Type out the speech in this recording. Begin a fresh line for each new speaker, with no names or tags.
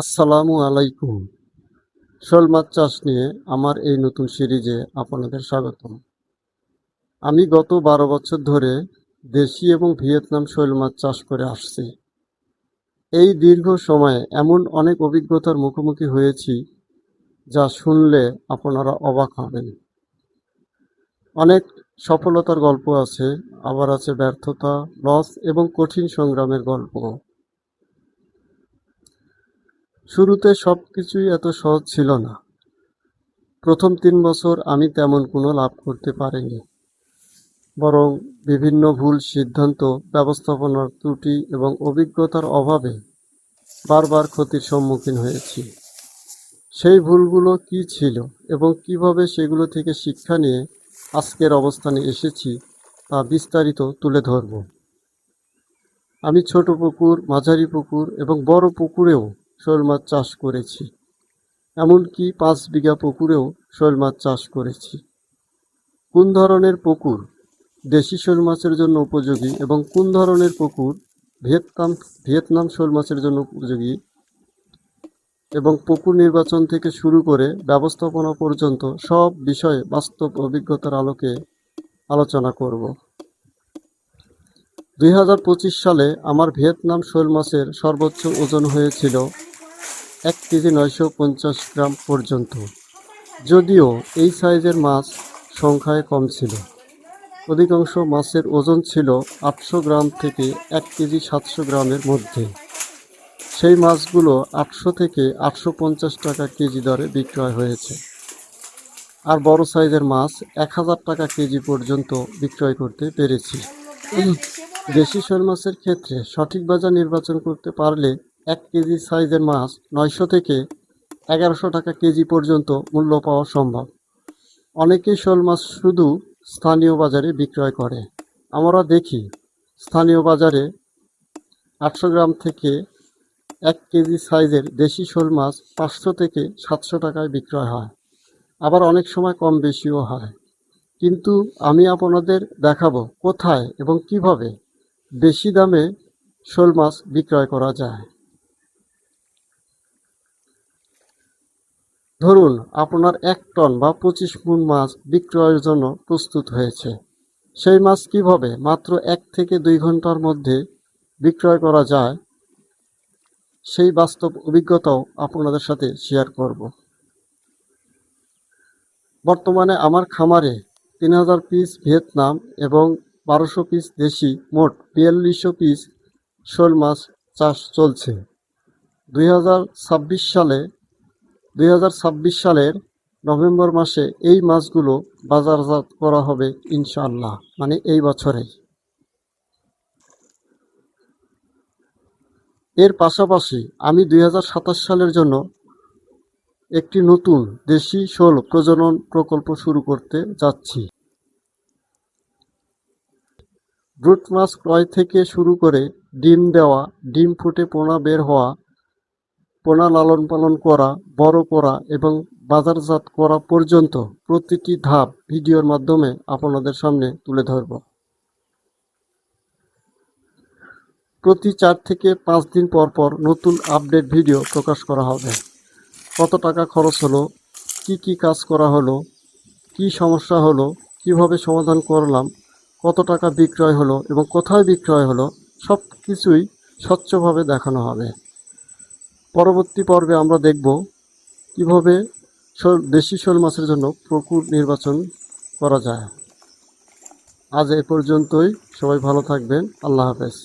আসসালামু আলাইকুম। শোল মাছ চাষ নিয়ে আমার এই নতুন সিরিজে আপনাদের স্বাগতম। আমি গত 12 বছর ধরে দেশি এবং ভিয়েতনাম শৈল মাছ চাষ করে আসছি। এই দীর্ঘ সময়ে এমন অনেক অভিজ্ঞতার মুখোমুখি হয়েছি যা শুনলে আপনারা অবাক হবেন। অনেক সফলতার গল্প আছে, আবার আছে ব্যর্থতা, লস এবং কঠিন সংগ্রামের গল্প। শুরুতে সবকিছুই এত সহজ ছিল না। প্রথম 3 বছর আমি তেমন কোনো লাভ করতে পারিনি, বরং বিভিন্ন ভুল সিদ্ধান্ত, ব্যবস্থাপনার ত্রুটি এবং অভিজ্ঞতার অভাবে বারবার ক্ষতির সম্মুখীন হয়েছি। সেই ভুলগুলো কী ছিল এবং কিভাবে সেগুলো থেকে শিক্ষা নিয়ে আজকের অবস্থানে এসেছি তা বিস্তারিত তুলে ধরব। আমি ছোট পুকুর, মাঝারি পুকুর এবং বড় পুকুরেও শৈল মাছ চাষ করেছি। এমনকি 5 বিঘা পুকুরেও শৈল মাছ চাষ করেছি। কোন ধরনের পুকুর দেশি শৈল মাছের জন্য উপযোগী এবং কোন ধরনের পুকুর ভিয়েতনাম শৈল মাছের জন্য উপযোগী এবং পুকুর নির্বাচন থেকে শুরু করে ব্যবস্থাপনা পর্যন্ত সব বিষয়ে বাস্তব অভিজ্ঞতার আলোকে আলোচনা করব। 2025 সালে আমার ভিয়েতনাম শৈল মাছের সর্বোচ্চ ওজন হয়েছিল 1 কেজি 950 গ্রাম পর্যন্ত। যদিও এই সাইজের মাছ সংখ্যায় কম ছিল, অধিকাংশ মাছের ওজন ছিল 800 গ্রাম থেকে 1 কেজি 700 গ্রামের মধ্যে। সেই মাছগুলো 800 থেকে 850 টাকা কেজি দরে বিক্রয় হয়েছে, আর বড় সাইজের মাছ 1000 টাকা কেজি পর্যন্ত বিক্রয় করতে পেরেছি। দেশি শৈল মাছের ক্ষেত্রে সঠিক বাজার নির্বাচন করতে পারলে 1 কেজি সাইজের মাছ 900 থেকে 1100 টাকা কেজি পর্যন্ত মূল্য পাওয়া সম্ভব। অনেকেই শৈল মাছ শুধু স্থানীয় বাজারে বিক্রয় করে। আমরা দেখি স্থানীয় বাজারে 800 গ্রাম থেকে 1 কেজি সাইজের দেশি শোল মাছ 500 থেকে 700 টাকায় বিক্রয় হয়, আবার অনেক সময় কম বেশিও হয়। কিন্তু আমি আপনাদের দেখাবো কোথায় এবং কিভাবে বেশি দামে শোল মাছ বিক্রয় করা যায়। ধরুন আপনার 1 টন বা 25 মণ মাছ বিক্রয়ের জন্য প্রস্তুত হয়েছে। সেই মাছ কিভাবে মাত্র 1 থেকে 2 ঘন্টার মধ্যে বিক্রয় করা যায় সেই বাস্তব অভিজ্ঞতাও আপনাদের সাথে শেয়ার করব। বর্তমানে আমার খামারে 3000 পিস ভিয়েতনাম এবং 1200 পিস দেশি, মোট 4200 পিস শোল মাছ চাষ চলছে। 2026 সালের নভেম্বর মাসে এই মাছগুলো বাজারজাত করা হবে ইনশাআল্লাহ, মানে এই বছরেই। এর পাশাপাশি আমি 2027 সালের জন্য একটি নতুন দেশি শোল প্রজনন প্রকল্প শুরু করতে যাচ্ছি। ব্রুট মাছ ক্রয় থেকে শুরু করে ডিম দেওয়া, ডিম ফুটে পোনা বের হওয়া, পোনা লালন পালন করা, বড় করা এবং বাজারজাত করা পর্যন্ত প্রতিটি ধাপ ভিডিওর মাধ্যমে আপনাদের সামনে তুলে ধরব। প্রতি 4 থেকে 5 দিন পর পর নতুন আপডেট ভিডিও প্রকাশ করা হবে। কত টাকা খরচ হলো, কি কাজ করা হলো, কি সমস্যা হলো, কিভাবে সমাধান করলাম, কত টাকা বিক্রয় হলো এবং কোথায় বিক্রয় হলো, সব কিছুই স্বচ্ছভাবে দেখানো হবে। পরবর্তী পর্বে আমরা দেখব কিভাবে দেশি শোল মাছের জন্য পুকুর নির্বাচন করা যায়। আজ এ পর্যন্তই। সবাই ভালো থাকবেন। আল্লাহ হাফেজ।